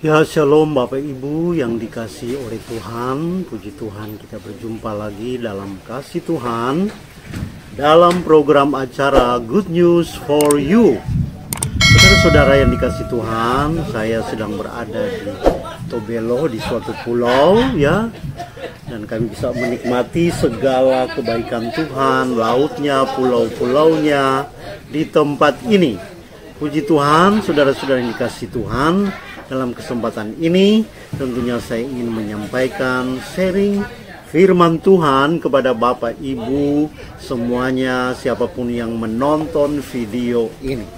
Ya, shalom Bapak Ibu yang dikasihi oleh Tuhan. Puji Tuhan, kita berjumpa lagi dalam kasih Tuhan dalam program acara Good News for You. Saudara-saudara yang dikasihi Tuhan, saya sedang berada di Tobelo, di suatu pulau ya. Dan kami bisa menikmati segala kebaikan Tuhan, lautnya, pulau-pulaunya di tempat ini. Puji Tuhan, saudara-saudara yang dikasihi Tuhan. Dalam kesempatan ini tentunya saya ingin menyampaikan sharing firman Tuhan kepada Bapak Ibu semuanya, siapapun yang menonton video ini.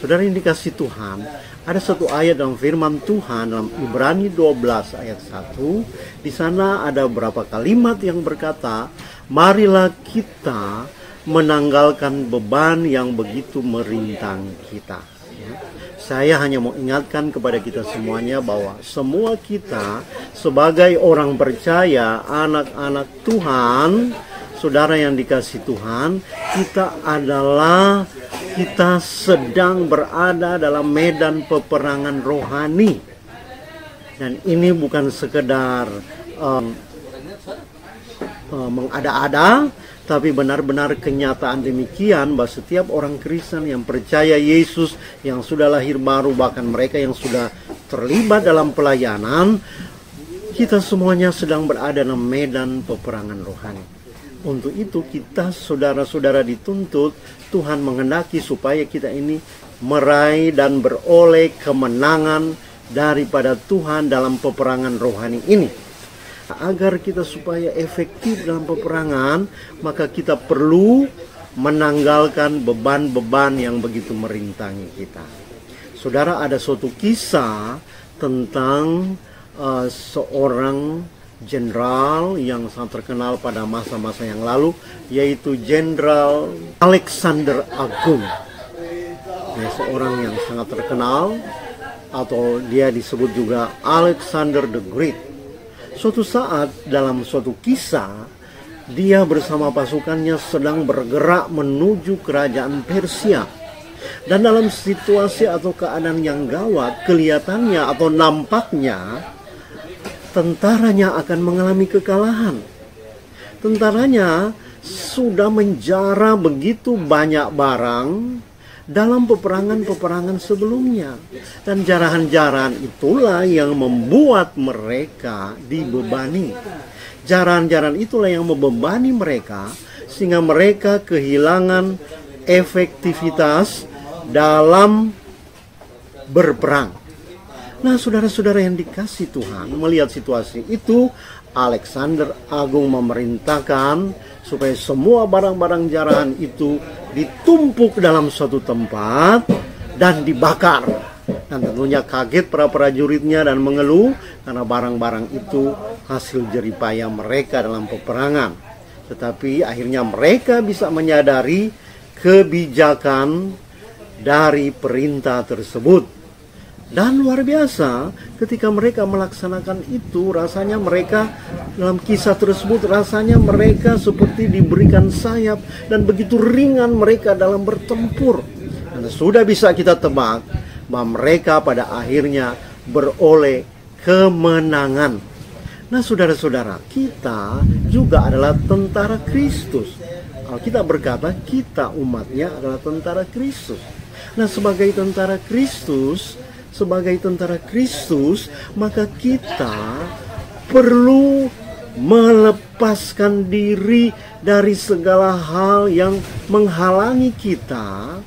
Saudara yang dikasihi Tuhan, ada satu ayat dalam firman Tuhan dalam Ibrani 12 ayat 1. Di sana ada beberapa kalimat yang berkata, marilah kita menanggalkan beban yang begitu merintang kita. Saya hanya mau ingatkan kepada kita semuanya bahwa semua kita sebagai orang percaya, anak-anak Tuhan, saudara yang dikasihi Tuhan, kita sedang berada dalam medan peperangan rohani. Dan ini bukan sekedar mengada-ada, tapi benar-benar kenyataan demikian bahwa setiap orang Kristen yang percaya Yesus, yang sudah lahir baru, bahkan mereka yang sudah terlibat dalam pelayanan, kita semuanya sedang berada dalam medan peperangan rohani. Untuk itu kita saudara-saudara dituntut, Tuhan menghendaki supaya kita ini meraih dan beroleh kemenangan daripada Tuhan dalam peperangan rohani ini. Agar kita supaya efektif dalam peperangan, maka kita perlu menanggalkan beban-beban yang begitu merintangi kita. Saudara, ada suatu kisah tentang seorang jenderal yang sangat terkenal pada masa-masa yang lalu, yaitu Jenderal Alexander Agung. Dia seorang yang sangat terkenal, atau dia disebut juga Alexander the Great. Suatu saat dalam suatu kisah, dia bersama pasukannya sedang bergerak menuju kerajaan Persia. Dan dalam situasi atau keadaan yang gawat, kelihatannya atau nampaknya tentaranya akan mengalami kekalahan. Tentaranya sudah menjara begitu banyak barang dalam peperangan-peperangan sebelumnya. Dan jarahan-jarahan itulah yang membuat mereka dibebani. Jarahan-jarahan itulah yang membebani mereka, sehingga mereka kehilangan efektivitas dalam berperang. Nah, saudara-saudara yang dikasihi Tuhan, melihat situasi itu, Alexander Agung memerintahkan supaya semua barang-barang jarahan itu ditumpuk dalam suatu tempat dan dibakar. Dan tentunya kaget para prajuritnya dan mengeluh karena barang-barang itu hasil jeripaya mereka dalam peperangan. Tetapi akhirnya mereka bisa menyadari kebijakan dari perintah tersebut. Dan luar biasa, ketika mereka melaksanakan itu, rasanya mereka dalam kisah tersebut, rasanya mereka seperti diberikan sayap dan begitu ringan mereka dalam bertempur. Dan sudah bisa kita tebak bahwa mereka pada akhirnya beroleh kemenangan. Nah, saudara-saudara, kita juga adalah tentara Kristus. Alkitab berkata kita umatnya adalah tentara Kristus. Nah, sebagai tentara Kristus, maka kita perlu melepaskan diri dari segala hal yang menghalangi kita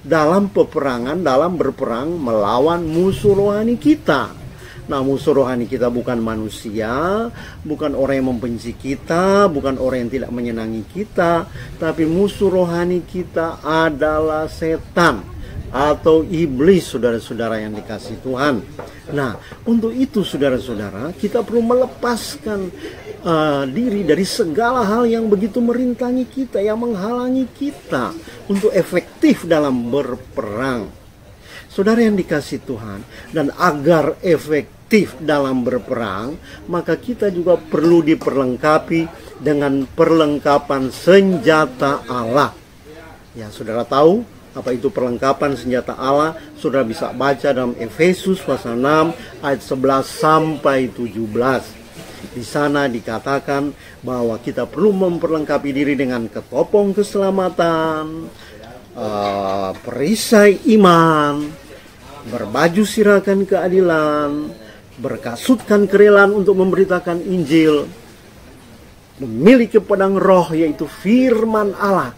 dalam peperangan, dalam berperang melawan musuh rohani kita. Nah, musuh rohani kita bukan manusia, bukan orang yang membenci kita, bukan orang yang tidak menyenangi kita, tapi musuh rohani kita adalah setan atau iblis, saudara-saudara yang dikasihi Tuhan. Nah, untuk itu saudara-saudara, kita perlu melepaskan diri dari segala hal yang begitu merintangi kita, yang menghalangi kita untuk efektif dalam berperang. Saudara yang dikasihi Tuhan, dan agar efektif dalam berperang, maka kita juga perlu diperlengkapi dengan perlengkapan senjata Allah. Ya, saudara tahu Apa itu perlengkapan senjata Allah? Saudara bisa baca dalam Efesus pasal 6 ayat 11 sampai 17. Di sana dikatakan bahwa kita perlu memperlengkapi diri dengan ketopong keselamatan, perisai iman, berbaju sirakan keadilan, berkasutkan kerelaan untuk memberitakan Injil, memiliki pedang roh yaitu firman Allah.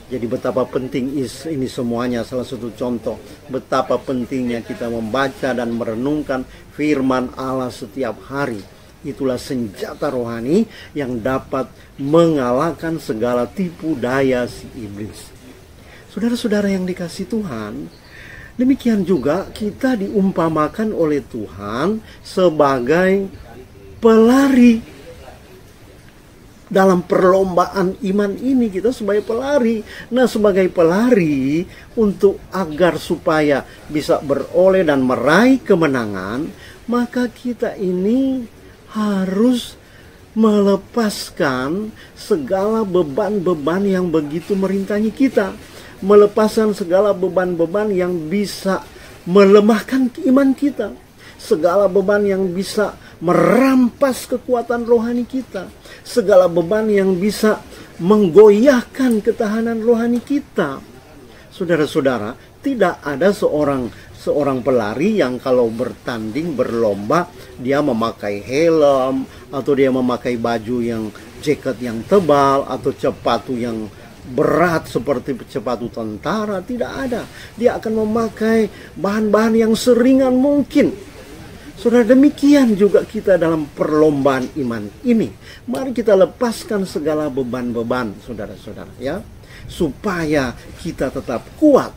Jadi betapa penting ini semuanya. Salah satu contoh betapa pentingnya kita membaca dan merenungkan firman Allah setiap hari. Itulah senjata rohani yang dapat mengalahkan segala tipu daya si iblis. Saudara-saudara yang dikasihi Tuhan, demikian juga kita diumpamakan oleh Tuhan sebagai pelari. Dalam perlombaan iman ini kita sebagai pelari. Nah, sebagai pelari untuk agar supaya bisa beroleh dan meraih kemenangan, maka kita ini harus melepaskan segala beban-beban yang begitu merintangi kita. Melepaskan segala beban-beban yang bisa melemahkan iman kita. Segala beban yang bisa merampas kekuatan rohani kita. Segala beban yang bisa menggoyahkan ketahanan rohani kita. Saudara-saudara, tidak ada seorang pelari yang kalau bertanding, berlomba, dia memakai helm, atau dia memakai baju yang jaket yang tebal, atau sepatu yang berat seperti sepatu tentara. Tidak ada. Dia akan memakai bahan-bahan yang seringan mungkin. Saudara, demikian juga kita dalam perlombaan iman ini. Mari kita lepaskan segala beban-beban, saudara-saudara, ya, supaya kita tetap kuat.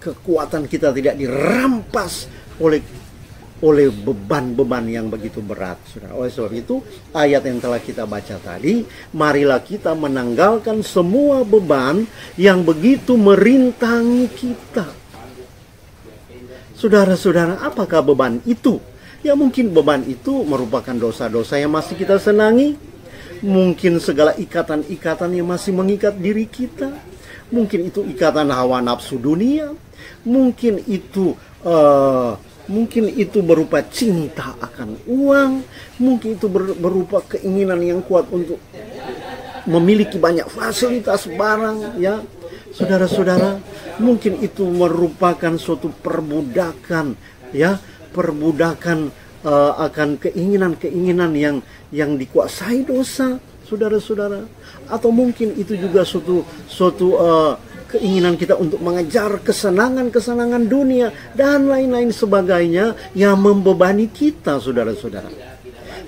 Kekuatan kita tidak dirampas oleh beban-beban yang begitu berat, saudara. Oleh sebab itu, ayat yang telah kita baca tadi, marilah kita menanggalkan semua beban yang begitu merintangi kita. Saudara-saudara, apakah beban itu? Ya, mungkin beban itu merupakan dosa-dosa yang masih kita senangi. Mungkin segala ikatan-ikatan yang masih mengikat diri kita. Mungkin itu ikatan hawa nafsu dunia. Mungkin itu berupa cinta akan uang. Mungkin itu berupa keinginan yang kuat untuk memiliki banyak fasilitas barang, ya. Saudara-saudara, mungkin itu merupakan suatu perbudakan, ya. Perbudakan akan keinginan-keinginan yang dikuasai dosa, saudara-saudara. Atau mungkin itu juga suatu keinginan kita untuk mengejar kesenangan-kesenangan dunia dan lain-lain sebagainya yang membebani kita, saudara-saudara.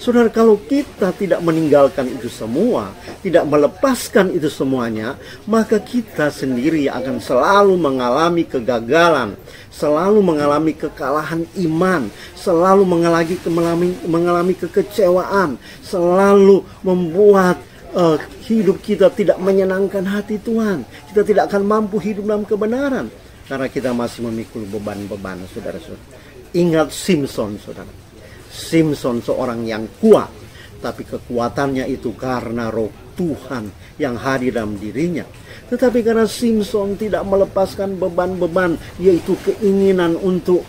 Saudara, kalau kita tidak meninggalkan itu semua, tidak melepaskan itu semuanya, maka kita sendiri akan selalu mengalami kegagalan, selalu mengalami kekalahan iman, selalu mengalami kekecewaan, selalu membuat hidup kita tidak menyenangkan hati Tuhan. Kita tidak akan mampu hidup dalam kebenaran karena kita masih memikul beban-beban, saudara-saudara. Ingat Simson, saudara. Simson seorang yang kuat, tapi kekuatannya itu karena roh Tuhan yang hadir dalam dirinya. Tetapi karena Simson tidak melepaskan beban-beban, yaitu keinginan untuk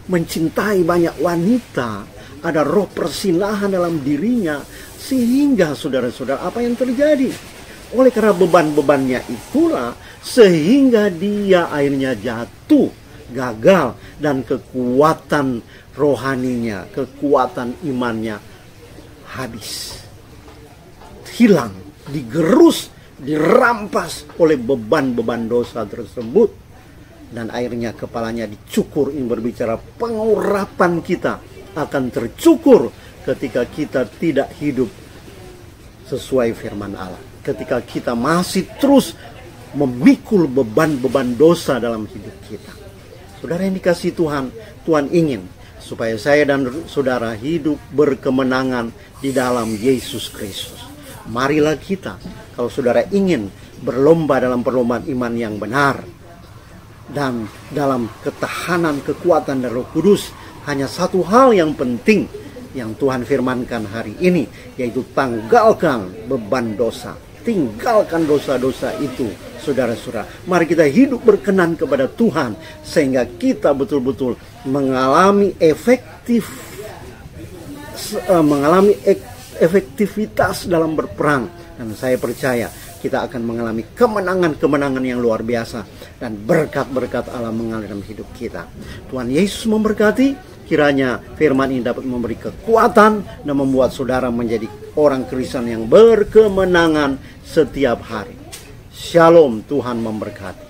mencintai banyak wanita, ada roh persinahan dalam dirinya, sehingga saudara-saudara, apa yang terjadi? Oleh karena beban-bebannya itulah, sehingga dia akhirnya jatuh, gagal, dan kekuatan rohaninya, kekuatan imannya habis, hilang, digerus, dirampas oleh beban-beban dosa tersebut. Dan akhirnya kepalanya dicukur. Ini berbicara pengurapan kita akan tercukur ketika kita tidak hidup sesuai firman Allah, ketika kita masih terus memikul beban-beban dosa dalam hidup kita. Saudara yang dikasihi Tuhan, Tuhan ingin supaya saya dan saudara hidup berkemenangan di dalam Yesus Kristus. Marilah kita, kalau saudara ingin berlomba dalam perlombaan iman yang benar dan dalam ketahanan kekuatan dari Roh Kudus, hanya satu hal yang penting yang Tuhan firmankan hari ini, yaitu tanggalkan beban dosa. Tinggalkan dosa-dosa itu saudara-saudara. Mari kita hidup berkenan kepada Tuhan, sehingga kita betul-betul mengalami efektivitas dalam berperang. Dan saya percaya kita akan mengalami kemenangan-kemenangan yang luar biasa, dan berkat-berkat Allah mengalir dalam hidup kita. Tuhan Yesus memberkati. Kiranya firman ini dapat memberi kekuatan dan membuat saudara menjadi orang Kristen yang berkemenangan setiap hari. Shalom, Tuhan memberkati.